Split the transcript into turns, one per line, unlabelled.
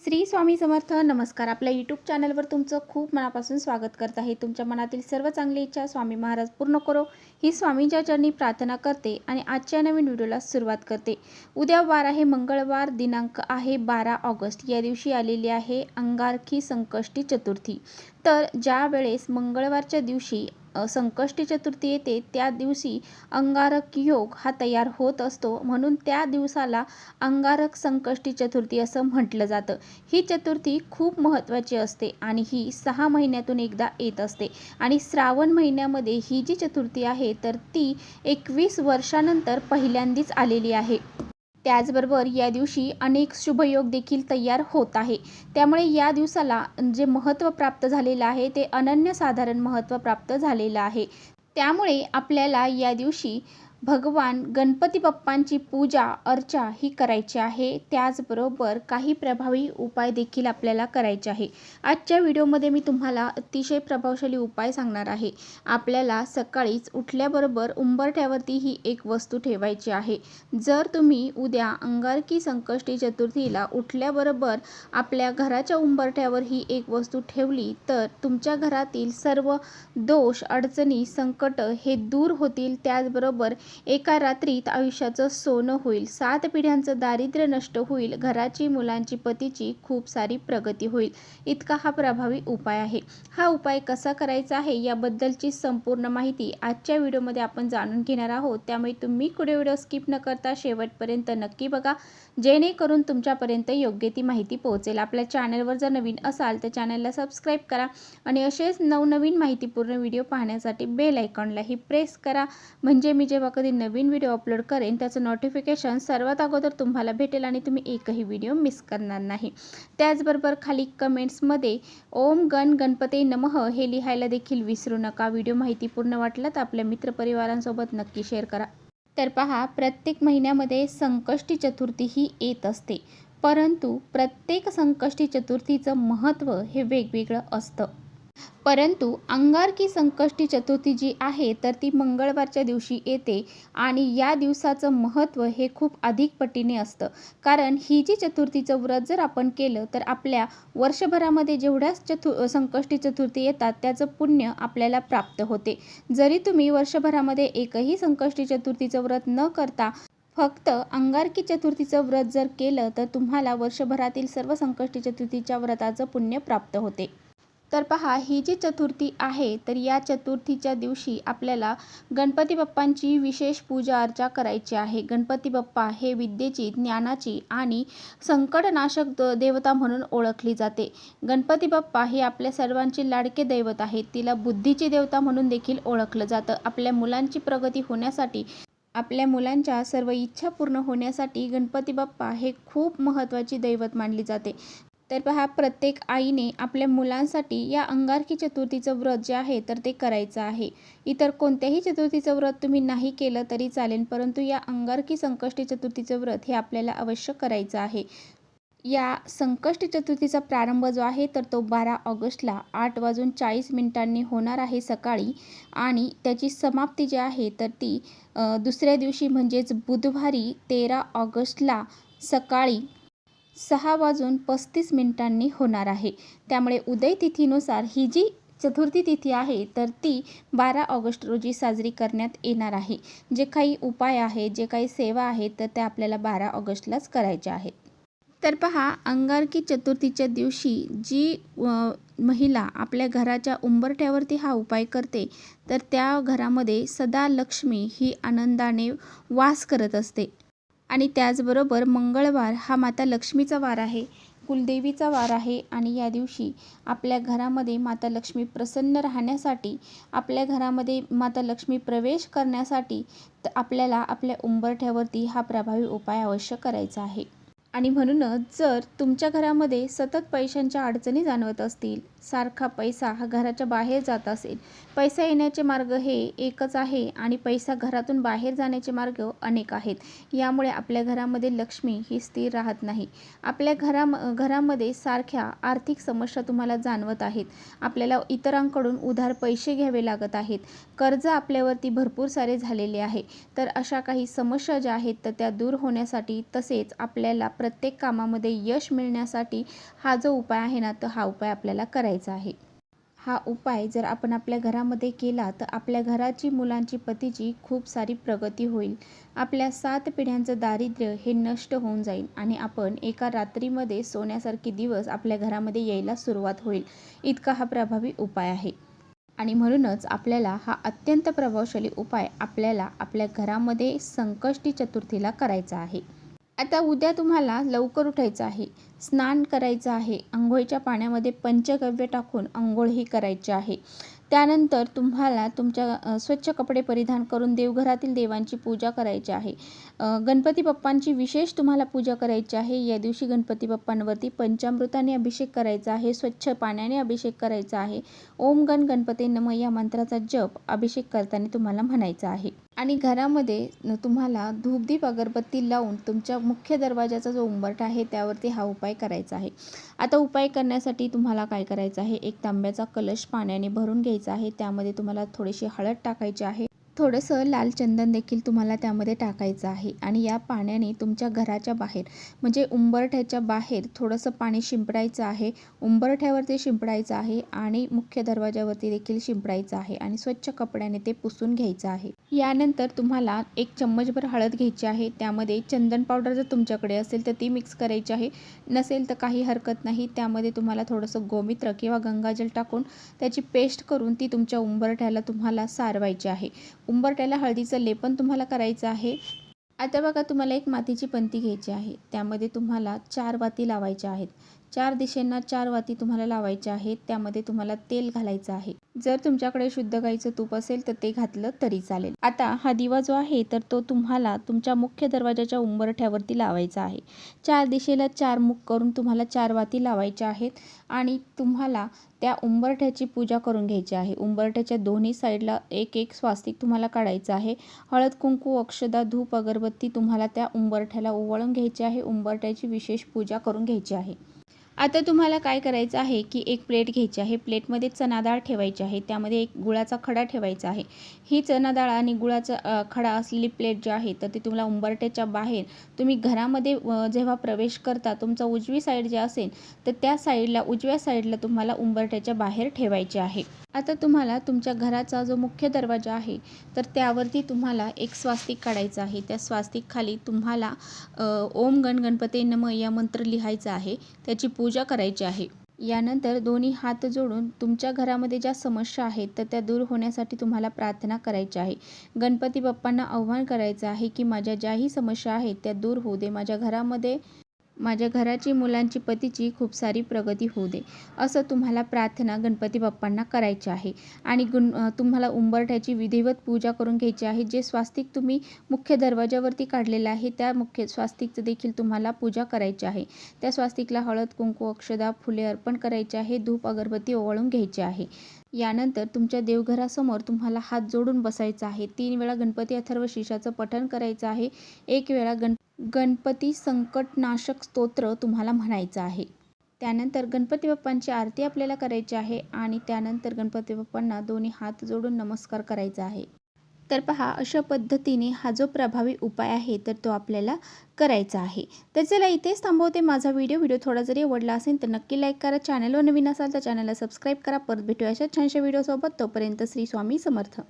श्री स्वामी समर्थ. नमस्कार. आपल्या यूट्यूब चॅनलवर तुमचं खूप मनापासून स्वागत करत आहे. तुमच्या मनातील सर्व चांगली इच्छा स्वामी महाराज पूर्ण करो ही स्वामींच्या चरणी प्रार्थना करते आणि आजच्या नवीन व्हिडिओला सुरुवात करते. उद्या वार आहे मंगळवार, दिनांक आहे 12 ऑगस्ट. या दिवशी आलेली आहे अंगारकी संकष्टी चतुर्थी. तर ज्या वेळेस मंगळवारच्या दिवशी संकष्टी चतुर्थी येते त्या दिवशी अंगारक योग हा तयार होत असतो, म्हणून त्या दिवसाला अंगारक संकष्टी चतुर्थी असं म्हटलं जातं. ही चतुर्थी खूप महत्त्वाची असते आणि ही 6 महिन्यातून एकदा येत असते आणि श्रावण महिन्यामध्ये ही जी चतुर्थी आहे तर ती 21 वर्षानंतर पहिल्यांदाच आलेली आहे. त्याचबरोबर या दिवशी अनेक शुभयोग देखील तयार होत आहे. त्यामुळे या दिवसाला जे महत्त्व प्राप्त झालेलं आहे ते अनन्यसाधारण महत्त्व प्राप्त झालेलं आहे. त्यामुळे आपल्याला या दिवशी भगवान गणपती बाप्पांची पूजा अर्चा ही करायची आहे. त्याचबरोबर काही प्रभावी उपाय देखील आपल्याला करायचे आहे. आजच्या व्हिडिओमध्ये मी तुम्हाला अतिशय प्रभावशाली उपाय सांगणार आहे. आपल्याला सकाळीच उठल्याबरोबर उंबरठ्यावरती ही एक वस्तू ठेवायची आहे. जर तुम्ही उद्या अंगारकी संकष्टी चतुर्थीला उठल्याबरोबर आपल्या घराच्या उंबरठ्यावर ही एक वस्तू ठेवली तर तुमच्या घरातील सर्व दोष, अडचणी, संकट हे दूर होतील. त्याचबरोबर एका रात्रीत आयुष्याचं सोनं होईल. 7 पिढ्यांचं दारिद्र्य नष्ट होईल. घराची, मुलांची, पतीची खूप सारी प्रगती होईल. इतका हा प्रभावी उपाय आहे. हा उपाय कसा करायचा आहे याबद्दलची संपूर्ण माहिती आजच्या व्हिडिओमध्ये आपण जाणून घेणार आहोत. त्यामुळे तुम्ही कुठे व्हिडिओ स्किप न करता शेवटपर्यंत नक्की बघा, जेणेकरून तुमच्यापर्यंत योग्य ती माहिती पोहोचेल. आपल्या चॅनलवर जर नवीन असाल तर चॅनलला सबस्क्राईब करा आणि असेच नवनवीन माहितीपूर्ण व्हिडिओ पाहण्यासाठी बेल आयकॉनलाही प्रेस करा, म्हणजे मी जेव्हा कधी नवीन व्हिडिओ अपलोड करेन त्याचं नोटिफिकेशन सर्वात अगोदर तुम्हाला भेटेल आणि तुम्ही एकही व्हिडिओ मिस करणार नाही. त्याचबरोबर खाली कमेंट्समध्ये ओम गण गणपते नमः हे लिहायला देखील विसरू नका. व्हिडिओ माहितीपूर्ण वाटला तर आपल्या मित्रपरिवारांसोबत नक्की शेअर करा. तर पहा, प्रत्येक महिन्यामध्ये संकष्टी चतुर्थी ही येत असते, परंतु प्रत्येक संकष्टी चतुर्थीचं महत्त्व हे वेगवेगळं असतं. परंतु अंगारकी संकष्टी चतुर्थी जी आहे तर ती मंगळवारच्या दिवशी येते आणि या दिवसाचं महत्त्व हे खूप अधिक पटीने असतं. कारण ही जी चतुर्थीचं व्रत जर आपण केलं तर आपल्या वर्षभरामध्ये जेवढ्या संकष्टी चतुर्थी येतात त्याचं पुण्य आपल्याला प्राप्त होते. जरी तुम्ही वर्षभरामध्ये एकही संकष्टी चतुर्थीचं व्रत न करता फक्त अंगारकी चतुर्थीचं व्रत जर केलं तर तुम्हाला वर्षभरातील सर्व संकष्टी चतुर्थीच्या व्रताचं पुण्य प्राप्त होते. तर पहा, ही जी चतुर्थी आहे तर या चतुर्थीच्या दिवशी आपल्याला गणपती बाप्पांची विशेष पूजा अर्चा करायची आहे. गणपती बाप्पा हे विद्येची, ज्ञानाची आणि संकटनाशक देवता म्हणून ओळखली जाते. गणपती बाप्पा हे आपल्या सर्वांचे लाडके दैवत आहेत. तिला बुद्धीची देवता म्हणून देखील ओळखलं जातं. आपल्या मुलांची प्रगती होण्यासाठी, आपल्या मुलांच्या सर्व इच्छा पूर्ण होण्यासाठी गणपती बाप्पा हे खूप महत्त्वाची दैवत मानली जाते. तर पहा, प्रत्येक आईने आपल्या मुलांसाठी या अंगारकी चतुर्थीचं व्रत जे आहे तर ते करायचं आहे. इतर कोणत्याही चतुर्थीचं व्रत तुम्ही नाही केलं तरी चालेल, परंतु या अंगारकी संकष्टी चतुर्थीचं व्रत हे आपल्याला अवश्य करायचं आहे. या संकष्टी चतुर्थीचा प्रारंभ जो आहे तर तो 12 ऑगस्टला 8:40 होणार आहे सकाळी आणि त्याची समाप्ती जी आहे तर ती दुसऱ्या दिवशी म्हणजेच बुधवारी 13 ऑगस्टला सकाळी 6:35 होणार आहे. त्यामुळे उदय तिथीनुसार ही जी चतुर्थी तिथी आहे तर ती 12 ऑगस्ट रोजी साजरी करण्यात येणार आहे. जे काही उपाय आहेत, जे काही सेवा आहेत तर त्या आपल्याला 12 ऑगस्टलाच करायच्या आहेत. तर पहा, अंगारकी चतुर्थीच्या दिवशी जी महिला आपल्या घराच्या उंबरठ्यावरती हा उपाय करते तर त्या घरामध्ये सदा लक्ष्मी ही आनंदाने वास करत असते. आणि त्याचबरोबर मंगळवार हा माता लक्ष्मीचा वार आहे, कुलदेवीचा वार आहे आणि या दिवशी आपल्या घरामध्ये माता लक्ष्मी प्रसन्न राहण्यासाठी, आपल्या घरामध्ये माता लक्ष्मी प्रवेश करण्यासाठी आपल्याला आपल्या उंबरठ्यावरती हा प्रभावी उपाय अवश्य करायचा आहे. आणि म्हणूनच जर तुमच्या घरामध्ये सतत पैशांच्या अडचणी जाणवत असतील, सारखा पैसा हा घराच्या बाहेर जात असेल, पैसा येण्याचे मार्ग हे एकच आहे आणि पैसा घरातून बाहेर जाण्याचे मार्ग अनेक आहेत. यामुळे आपल्या घरामध्ये लक्ष्मी ही स्थिर राहत नाही. आपल्या घरामध्ये सारख्या आर्थिक समस्या तुम्हाला जाणवत आहेत. आपल्याला इतरांकडून उधार पैसे घ्यावे लागत आहेत. कर्ज आपल्यावरती भरपूर सारे झालेले आहे. तर अशा काही समस्या ज्या आहेत तर त्या दूर होण्यासाठी, तसेच आपल्याला प्रत्येक कामामध्ये यश मिळण्यासाठी हा जो उपाय आहे ना, तर हा उपाय आपल्याला करायचा आहे. हा उपाय जर आपण आपल्या घरामध्ये केला तर आपल्या घराची, मुलांची, पतीची खूप सारी प्रगती होईल. आपल्या 7 पिढ्यांचं दारिद्र्य हे नष्ट होऊन जाईल आणि आपण एका रात्रीमध्ये सोन्यासारखे दिवस आपल्या घरामध्ये यायला सुरुवात होईल. इतका हा प्रभावी उपाय आहे. आणि म्हणूनच आपल्याला हा अत्यंत प्रभावशाली उपाय आपल्याला आपल्या घरामध्ये संकष्टी चतुर्थीला करायचा आहे. आता उद्या तुम्हाला लवकर उठायचं आहे, स्नान करायचं आहे, अंघोळीच्या पाण्यामध्ये पंचगव्य टाकून अंघोळही करायची आहे. त्यानंतर तुम्हाला स्वच्छ कपडे परिधान करून देवघरातील देवांची पूजा करायची आहे. गणपती बाप्पांची विशेष तुम्हाला पूजा करायची आहे. या दिवशी गणपती बाप्पांवरती पंचामृताने अभिषेक करायचा आहे, स्वच्छ पाण्याने अभिषेक करायचा आहे. ओम गण गणपते नमः या मंत्राचा जप अभिषेक करताना तुम्हाला म्हणायचा आहे. आणि घरामध्ये तुम्हाला धूपदीप अगरबत्ती लावून तुमच्या मुख्य दरवाजाचा जो उंबरठा आहे त्यावरती हा उपाय करायचा आहे. आता उपाय करण्यासाठी तुम्हाला काय करायचं आहे, एक तांब्याचा कलश पाण्याने भरून घ्यायचा आहे. त्यामध्ये तुम्हाला थोडीशी हळद टाकायची आहे, थोडंसं लाल चंदन देखील तुम्हाला त्यामध्ये टाकायचं आहे. आणि या पाण्याने तुमच्या घराच्या बाहेर म्हणजे उंबरठ्याच्या बाहेर थोडंसं पाणी शिंपडायचं आहे. उंबरठ्यावरती शिंपडायचं आहे आणि मुख्य दरवाजावरती देखील शिंपडायचं आहे आणि स्वच्छ कपड्याने ते पुसून घ्यायचं आहे. यानंतर तुम्हाला 1 चम्मचभर हळद घ्यायची आहे. त्यामध्ये चंदन पावडर जर तुमच्याकडे असेल तर ती मिक्स करायची आहे, नसेल तर काही हरकत नाही. त्यामध्ये तुम्हाला थोडंसं गोमित्र किंवा गंगाजल टाकून त्याची पेस्ट करून ती तुमच्या उंबरठ्याला तुम्हाला सारवायची आहे. उंबरठ्याला हळदीचं लेपन तुम्हाला करायचं आहे. आता बघा, तुम्हाला एक मातीची पंती घ्यायची आहे. त्यामध्ये तुम्हाला 4 वाती लावायच्या आहेत. 4 दिशेंना 4 वाती तुम्हाला लावायच्या आहेत. त्यामध्ये तुम्हाला तेल घालायचं आहे. जर तुमच्याकडे शुद्ध गाईचं तूप असेल तर ते घातलं तरी चालेल. आता हा दिवा जो आहे तर तो तुम्हाला तुमच्या मुख्य दरवाजाच्या उंबरठ्यावरती लावायचा आहे. 4 दिशेला 4 मुख करून तुम्हाला 4 वाती लावायच्या आहेत आणि तुम्हाला त्या उंबरठ्याची पूजा करून घ्यायची आहे. उंबरठ्याच्या दोन्ही साईडला एक एक स्वास्तिक तुम्हाला काढायचं आहे. हळद, कुंकू, अक्षदा, धूप, अगरबत्ती तुम्हाला त्या उंबरठ्याला ओवाळून घ्यायची आहे. उंबरठ्याची विशेष पूजा करून घ्यायची आहे. आता तुम्हाला काय करायचं आहे की एक प्लेट घ्यायची आहे. प्लेटमध्ये चणा डाळ ठेवायची आहे. त्यामध्ये एक गुळाचा खडा ठेवायचा आहे. ही चणा डाळ आणि गुळाचा खडा असलेली प्लेट जी आहे तर ती तुम्हाला उंबरठ्याच्या बाहेर तुम्ही घरामध्ये जेव्हा प्रवेश करता तुमचा उजवी साईड जे असेल तर त्या साईडला, उजव्या साईडला तुम्हाला उंबरठ्याच्या बाहेर ठेवायची आहे. आता तुम्हाला तुमच्या घराचा जो मुख्य दरवाजा आहे तर त्यावरती तुम्हाला एक स्वास्तिक काढायचं आहे. त्या स्वास्तिक खाली तुम्हाला ओम गण गणपते नमः या मंत्र लिहायचा आहे. त्याची पूजा करायची आहे. यानंतर दोन्ही हात जोडून तुमच्या घरामध्ये ज्या समस्या आहेत तर त्या दूर होण्यासाठी तुम्हाला प्रार्थना करायची आहे. गणपती बाप्पांना आव्हान करायचं आहे की माझ्या ज्याही समस्या आहेत त्या दूर होऊ दे. माझ्या घराची, मुलांची, पतीची खूप सारी प्रगती होऊ दे, असं तुम्हाला प्रार्थना गणपती बाप्पांना करायची आहे. आणि तुम्हाला उंबरठ्याची विधिवत पूजा करून घ्यायची आहे. जे स्वास्तिक तुम्ही मुख्य दरवाजावरती काढलेलं आहे त्या मुख्य स्वास्तिकचं देखील तुम्हाला पूजा करायची आहे. त्या स्वास्तिकला हळद, कुंकू, अक्षदा, फुले अर्पण करायचे आहे. धूप, अगरबत्ती ओवाळून घ्यायची आहे. यानंतर तुमच्या देवघरासमोर तुम्हाला हात जोडून बसायचं आहे. 3 वेळा गणपती अथर्व शीर्षाचं पठण करायचं आहे. 1 वेळा गणपती संकटनाशक स्तोत्र तुम्हाला म्हणायचं आहे. त्यानंतर गणपती बाप्पांची आरती आपल्याला करायची आहे आणि त्यानंतर गणपती बाप्पांना दोन्ही हात जोडून नमस्कार करायचा आहे. तर पहा, अशा पद्धतीने हा जो प्रभावी उपाय आहे तर तो आपल्याला करायचा आहे. तर चला इथेच थांबवते माझा व्हिडिओ थोडा जरी आवडला असेल तर नक्की लाईक करा. चॅनलवर नवीन असाल तर चॅनलला सबस्क्राईब करा. परत भेटूया अशा छानशा व्हिडिओसोबत. तोपर्यंत श्री स्वामी समर्थ.